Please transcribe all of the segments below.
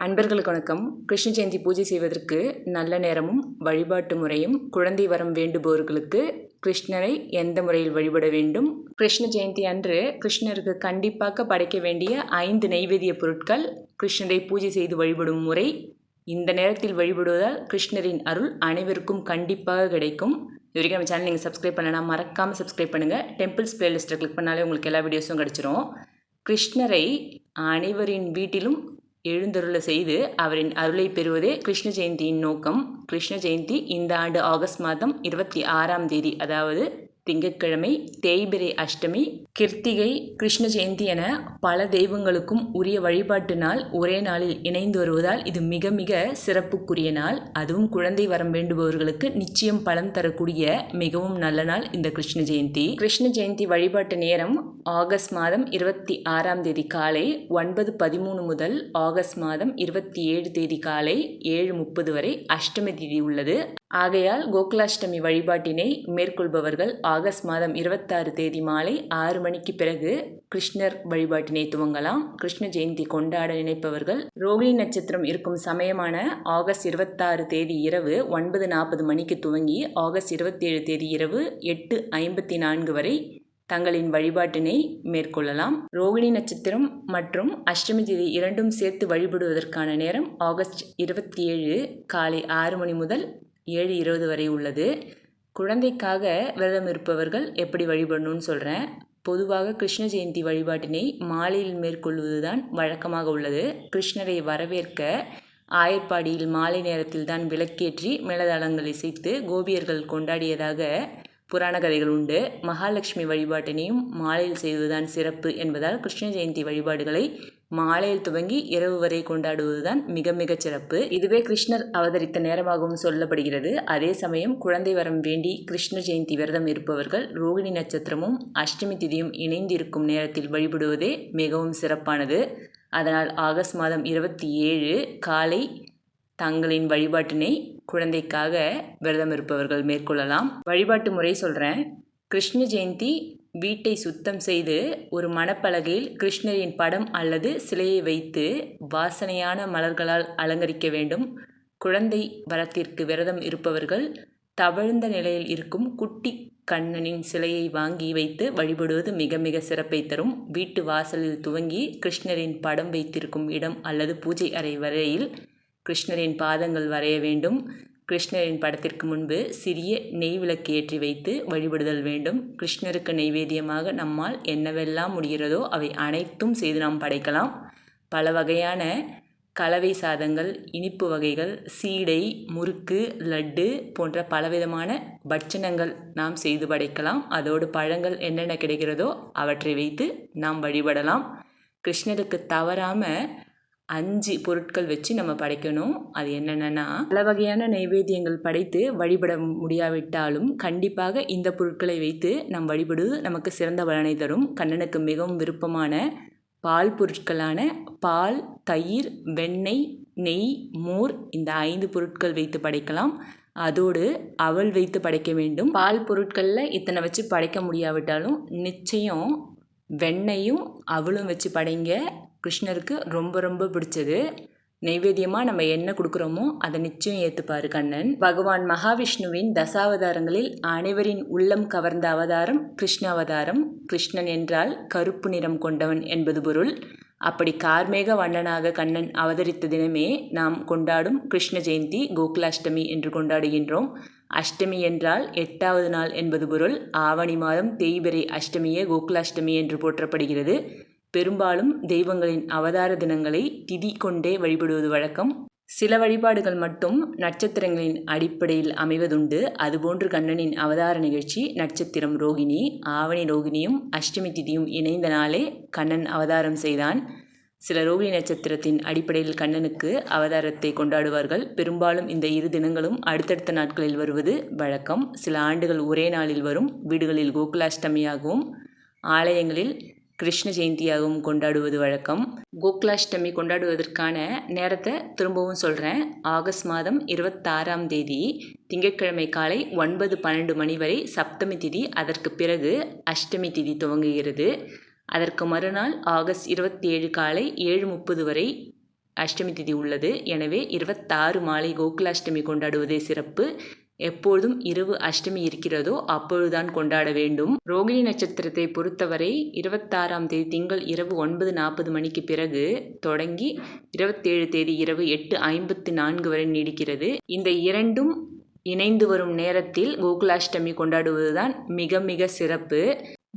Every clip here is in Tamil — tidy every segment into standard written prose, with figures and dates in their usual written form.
அன்பர்களுக்கு வணக்கம். கிருஷ்ண ஜெயந்தி பூஜை செய்வதற்கு நல்ல நேரமும் வழிபாட்டு முறையும், குழந்தை வரம் வேண்டுபவர்களுக்கு கிருஷ்ணரை எந்த முறையில் வழிபட வேண்டும், கிருஷ்ண ஜெயந்தி அன்று கிருஷ்ணருக்கு கண்டிப்பாக படைக்க வேண்டிய 5 நைவேத்திய பொருட்கள், கிருஷ்ணரை பூஜை செய்து வழிபடும் முறை, இந்த நேரத்தில் வழிபடுவதால் கிருஷ்ணரின் அருள் அனைவருக்கும் கண்டிப்பாக கிடைக்கும். இது வரைக்கும் நம்ம சேனல் நீங்கள் சப்ஸ்கிரைப் பண்ணலாம், மறக்காமல் சப்ஸ்கிரைப் பண்ணுங்கள். டெம்பிள்ஸ் பிளேலிஸ்ட்டை கிளிக் பண்ணாலே உங்களுக்கு எல்லா வீடியோஸும் கிடச்சிரும். கிருஷ்ணரை அனைவரின் வீட்டிலும் எழுந்தருள செய்து அவரின் அருளை பெறுவதே கிருஷ்ண ஜெயந்தியின் நோக்கம். கிருஷ்ண ஜெயந்தி இந்த ஆண்டு ஆகஸ்ட் மாதம் 26ஆம் தேதி, அதாவது திங்கட்கிழமை, தேய்பிரை அஷ்டமி, கிருத்திகை, கிருஷ்ண ஜெயந்தி என பல தெய்வங்களுக்கும் உரிய வழிபாட்டு நாள் ஒரே நாளில் இணைந்து வருவதால் இது மிக மிக சிறப்புக்குரிய நாள். அதுவும் குழந்தை வரம் வேண்டுபவர்களுக்கு நிச்சயம் பலன் தரக்கூடிய மிகவும் நல்ல நாள் இந்த கிருஷ்ண ஜெயந்தி. கிருஷ்ண ஜெயந்தி வழிபாட்டு நேரம் ஆகஸ்ட் மாதம் 26ஆம் தேதி காலை 9:13 முதல் ஆகஸ்ட் மாதம் 27 தேதி காலை 7:30 வரை அஷ்டமி திதி உள்ளது. ஆகையால் கோகுலாஷ்டமி வழிபாட்டினை மேற்கொள்பவர்கள் ஆகஸ்ட் மாதம் 26 தேதி மாலை 6 மணிக்கு பிறகு கிருஷ்ணர் வழிபாட்டினை துவங்கலாம். கிருஷ்ண ஜெயந்தி கொண்டாட நினைப்பவர்கள் ரோகிணி நட்சத்திரம் இருக்கும் சமயமான ஆகஸ்ட் 26 தேதி இரவு 9:40 மணிக்கு துவங்கி ஆகஸ்ட் 27 தேதி இரவு 8:54 வரை தங்களின் வழிபாட்டினை மேற்கொள்ளலாம். ரோகிணி நட்சத்திரம் மற்றும் அஷ்டமி தேதி இரண்டும் சேர்த்து வழிபடுவதற்கான நேரம் ஆகஸ்ட் 27 காலை 6 மணி முதல் 7:20 வரை உள்ளது. குழந்தைக்காக விரதம் இருப்பவர்கள் எப்படி வழிபடணும்னு சொல்கிறேன். பொதுவாக கிருஷ்ண ஜெயந்தி வழிபாட்டினை மாலையில் மேற்கொள்வதுதான் வழக்கமாக உள்ளது. கிருஷ்ணரை வரவேற்க ஆயர்பாடியில் மாலை நேரத்தில் தான் விளக்கேற்றி மேளதாளங்கள் இசைத்து கோபியர்கள் கொண்டாடியதாக புராண கதைகள் உண்டு. மகாலட்சுமி வழிபாட்டினையும் மாலையில் செய்வதுதான் சிறப்பு என்பதால் கிருஷ்ண ஜெயந்தி வழிபாடுகளை மாலையில் துவங்கி இரவு வரை கொண்டாடுவதுதான் மிக மிக சிறப்பு. இதுவே கிருஷ்ணர் அவதரித்த நேரமாகவும் சொல்லப்படுகிறது. அதே சமயம் குழந்தை வரம் வேண்டி கிருஷ்ண ஜெயந்தி விரதம் இருப்பவர்கள் ரோகிணி நட்சத்திரமும் அஷ்டமி திதியும் இணைந்திருக்கும் நேரத்தில் வழிபடுவதே மிகவும் சிறப்பானது. அதனால் ஆகஸ்ட் மாதம் 27 காலை தங்களின் வழிபாட்டினை குழந்தைக்காக விரதம் இருப்பவர்கள் மேற்கொள்ளலாம். வழிபாட்டு முறை சொல்கிறேன். கிருஷ்ண ஜெயந்தி வீட்டை சுத்தம் செய்து ஒரு மணப்பலகையில் கிருஷ்ணரின் படம் அல்லது சிலையை வைத்து வாசனையான மலர்களால் அலங்கரிக்க வேண்டும். குழந்தை வரத்திற்கு விரதம் இருப்பவர்கள் தவழ்ந்த நிலையில் இருக்கும் குட்டி கண்ணனின் சிலையை வாங்கி வைத்து வழிபடுவது மிக மிக சிறப்பை தரும். வீட்டு வாசலில் துவங்கி கிருஷ்ணரின் படம் வைத்திருக்கும் இடம் அல்லது பூஜை அறை வரையில் கிருஷ்ணரின் பாதங்கள் வரைய வேண்டும். கிருஷ்ணரின் படத்திற்கு முன்பு சிறிய நெய் விளக்கு ஏற்றி வைத்து வழிபடுதல் வேண்டும். கிருஷ்ணருக்கு நைவேத்தியமாக நம்மால் என்னவெல்லாம் முடிகிறதோ அவை அனைத்தும் செய்து நாம் படைக்கலாம். பல வகையான கலவை சாதங்கள், இனிப்பு வகைகள், சீடை, முறுக்கு, லட்டு போன்ற பலவிதமான பட்சணங்கள் நாம் செய்து படைக்கலாம். அதோடு பழங்கள் என்னென்ன கிடைக்கிறதோ அவற்றை வைத்து நாம் வழிபடலாம். கிருஷ்ணருக்கு தவறாமல் 5 பொருட்கள் வச்சு நம்ம படைக்கணும். அது என்னென்னா, பல வகையான நைவேத்தியங்கள் படைத்து வழிபட முடியாவிட்டாலும் கண்டிப்பாக இந்த பொருட்களை வைத்து நம் வழிபடுவது நமக்கு சிறந்த பலனை தரும். கண்ணனுக்கு மிகவும் விருப்பமான பால் பொருட்களான பால், தயிர், வெண்ணெய், நெய், மோர் இந்த 5 பொருட்கள் வைத்து படைக்கலாம். அதோடு அவல் வைத்து படைக்க வேண்டும். பால் பொருட்களில் இத்தனை வச்சு படைக்க முடியாவிட்டாலும் நிச்சயம் வெண்ணெயும் அவளும் வச்சு படைங்க. கிருஷ்ணருக்கு ரொம்ப ரொம்ப பிடிச்சது. நைவேத்தியமாக நம்ம என்ன கொடுக்குறோமோ அதை நிச்சயம் ஏற்றுப்பார் கண்ணன். பகவான் மகாவிஷ்ணுவின் தசாவதாரங்களில் அனைவரின் உள்ளம் கவர்ந்த அவதாரம் கிருஷ்ண அவதாரம். கிருஷ்ணன் என்றால் கருப்பு நிறம் கொண்டவன் என்பது பொருள். அப்படி கார்மேக வண்ணனாக கண்ணன் அவதரித்த தினமே நாம் கொண்டாடும் கிருஷ்ண ஜெயந்தி கோகுலாஷ்டமி என்று கொண்டாடுகின்றோம். அஷ்டமி என்றால் 8வது நாள் என்பது பொருள். ஆவணி மாதம் தேய்பிரை அஷ்டமியே கோகுலாஷ்டமி என்று போற்றப்படுகிறது. பெரும்பாலும் தெய்வங்களின் அவதார தினங்களை திதி கொண்டே வழிபடுவது வழக்கம். சில வழிபாடுகள் மட்டும் நட்சத்திரங்களின் அடிப்படையில் அமைவதுண்டு. அதுபோன்று கண்ணனின் அவதார நிகழ்ச்சி நட்சத்திரம் ரோகிணி. ஆவணி ரோகிணியும் அஷ்டமி திதியும் இணைந்த நாளே கண்ணன் அவதாரம் செய்தான். சில ரோகிணி நட்சத்திரத்தின் அடிப்படையில் கண்ணனுக்கு அவதாரத்தை கொண்டாடுவார்கள். பெரும்பாலும் இந்த 2 தினங்களும் அடுத்தடுத்த நாட்களில் வருவது வழக்கம். சில ஆண்டுகள் ஒரே நாளில் வரும். வீடுகளில் கோகுலாஷ்டமியாகவும் ஆலயங்களில் கிருஷ்ண ஜெயந்தியாகவும் கொண்டாடுவது வழக்கம். கோகுலாஷ்டமி கொண்டாடுவதற்கான நேரத்தை திரும்பவும் சொல்கிறேன். ஆகஸ்ட் மாதம் 26ஆம் தேதி திங்கட்கிழமை காலை 9:12 மணி வரை சப்தமி திதி. அதற்கு பிறகு அஷ்டமி திதி துவங்குகிறது. அதற்கு மறுநாள் ஆகஸ்ட் 27 காலை 7:30 வரை அஷ்டமி திதி உள்ளது. எனவே 26 மாலை கோகுலாஷ்டமி கொண்டாடுவதே சிறப்பு. எப்பொழுதும் இரவு அஷ்டமி இருக்கிறதோ அப்பொழுதுதான் கொண்டாட வேண்டும். ரோகிணி நட்சத்திரத்தை பொறுத்தவரை 26ஆம் தேதி திங்கள் இரவு 9:40 மணிக்கு பிறகு தொடங்கி 27 தேதி இரவு 8:54 வரை நீடிக்கிறது. இந்த இரண்டும் இணைந்து வரும் நேரத்தில் கோகுலாஷ்டமி கொண்டாடுவதுதான் மிக மிக சிறப்பு.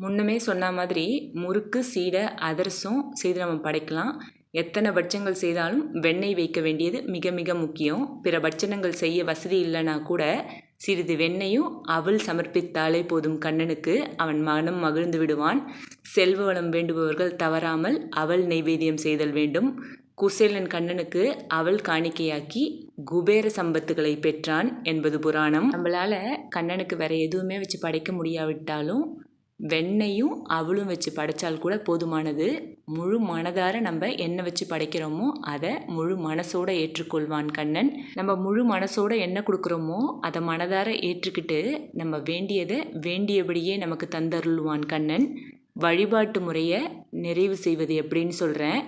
முன்னமே சொன்ன மாதிரி முறுக்கு, சீடை, அதிரசம் செய்து நம்ம படைக்கலாம். எத்தனை பட்சங்கள் செய்தாலும் வெண்ணெய் வைக்க வேண்டியது மிக மிக முக்கியம். பிற பட்சணங்கள் செய்ய வசதி இல்லைனா கூட சிறிது வெண்ணெயும் அவள் சமர்ப்பித்தாலே போதும் கண்ணனுக்கு, அவன் மனம் மகிழ்ந்து விடுவான். செல்வ வளம் வேண்டுபவர்கள் தவறாமல் அவள் நெய்வேத்தியம் செய்தல் வேண்டும். குசேலன் கண்ணனுக்கு அவள் காணிக்கையாக்கி குபேர சம்பத்துகளை பெற்றான் என்பது புராணம். நம்மளால் கண்ணனுக்கு வேற எதுவுமே வச்சு படைக்க முடியாவிட்டாலும் வெண்ணையும் அவளும் வச்சு படைச்சால் கூட போதுமானது. முழு மனதார நம்ம என்ன வச்சு படைக்கிறோமோ அதை முழு மனசோடு ஏற்றுக்கொள்வான் கண்ணன். நம்ம முழு மனசோடு என்ன கொடுக்குறோமோ அதை மனதார ஏற்றுக்கிட்டு நம்ம வேண்டியதை வேண்டியபடியே நமக்கு தந்தருள்வான் கண்ணன். வழிபாட்டு முறையை நிறைவு செய்வது எப்படின்னு சொல்கிறேன்.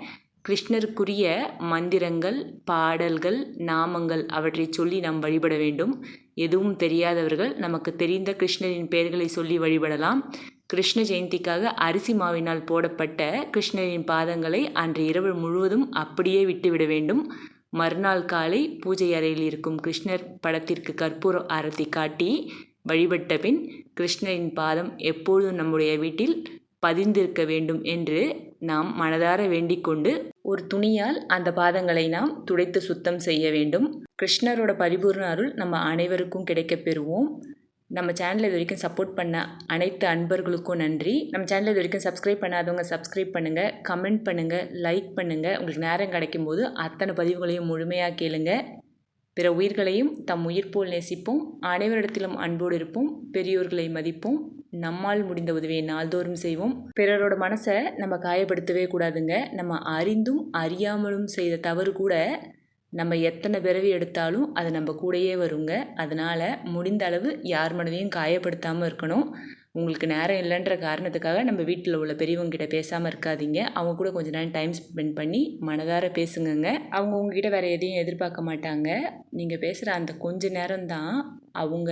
கிருஷ்ணருக்குரிய மந்திரங்கள், பாடல்கள், நாமங்கள் அவற்றை சொல்லி நாம் வழிபட வேண்டும். எதுவும் தெரியாதவர்கள் நமக்கு தெரிந்த கிருஷ்ணரின் பெயர்களை சொல்லி வழிபடலாம். கிருஷ்ண ஜெயந்திக்காக அரிசி மாவினால் போடப்பட்ட கிருஷ்ணரின் பாதங்களை அன்று இரவு முழுவதும் அப்படியே விட்டுவிட வேண்டும். மறுநாள் காலை பூஜை அறையில் இருக்கும் கிருஷ்ணர் படத்திற்கு கற்பூர ஆரத்தி காட்டி வழிபட்ட பின் கிருஷ்ணரின் பாதம் எப்பொழுதும் நம்முடைய வீட்டில் பதிந்திருக்க வேண்டும் என்று நாம் மனதார வேண்டிக் கொண்டு ஒரு துணியால் அந்த பாதங்களை நாம் துடைத்து சுத்தம் செய்ய வேண்டும். கிருஷ்ணரோட பரிபூர்ண அருள் நம்ம அனைவருக்கும் கிடைக்கப் பெறுவோம். நம்ம சேனலை இது வரைக்கும் சப்போர்ட் பண்ண அனைத்து அன்பர்களுக்கும் நன்றி. நம்ம சேனலை இது வரைக்கும் சப்ஸ்கிரைப் பண்ணாதவங்க சப்ஸ்கிரைப் பண்ணுங்கள், கமெண்ட் பண்ணுங்கள், லைக் பண்ணுங்கள். உங்களுக்கு நேரம் கிடைக்கும் போது அத்தனை பதிவுகளையும் முழுமையாக கேளுங்க. பிற உயிர்களையும் தம் உயிர் போல் நேசிப்போம். அனைவரிடத்திலும் அன்போடு இருப்போம். பெரியோர்களை மதிப்போம். நம்மால் முடிந்த உதவியை நாள்தோறும் செய்வோம். பிறரோட மனசை நம்ம காயப்படுத்தவே கூடாதுங்க. நம்ம அறிந்தும் அறியாமலும் செய்த தவறு கூட நம்ம எத்தனை பிறவி எடுத்தாலும் அது நம்ம கூடயே வருங்க. அதனால் முடிந்த அளவு யார் மனதையும் காயப்படுத்தாமல் இருக்கணும். உங்களுக்கு நேரம் இல்லைன்ற காரணத்துக்காக நம்ம வீட்டில் உள்ள பெரியவங்ககிட்ட பேசாமல் இருக்காதீங்க. அவங்க கூட கொஞ்சம் நேரம் டைம் ஸ்பெண்ட் பண்ணி மனதார பேசுங்கங்க. அவங்க உங்ககிட்ட வேறு எதையும் எதிர்பார்க்க மாட்டாங்க. நீங்கள் பேசுகிற அந்த கொஞ்ச நேரம்தான் அவங்க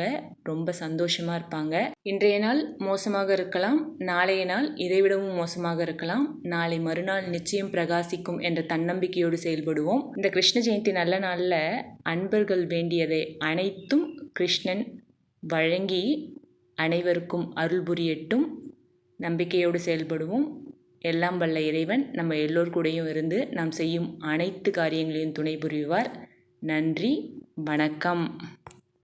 ரொம்ப சந்தோஷமாக இருப்பாங்க. இன்றைய நாள் மோசமாக இருக்கலாம், நாளைய நாள் இதைவிடவும் மோசமாக இருக்கலாம். நாளை மறுநாள் நிச்சயம் பிரகாசிக்கும் என்ற தன்னம்பிக்கையோடு செயல்படுவோம். இந்த கிருஷ்ண ஜெயந்தி நல்ல நாளில் அன்பர்கள் வேண்டியதை அனைத்தும் கிருஷ்ணன் வழங்கி அனைவருக்கும் அருள் புரியட்டும். நம்பிக்கையோடு செயல்படுவோம். எல்லாம் வல்ல இறைவன் நம்ம எல்லோர் கூடயும் இருந்து நாம் செய்யும் அனைத்து காரியங்களையும் துணை புரிவார். நன்றி, வணக்கம்.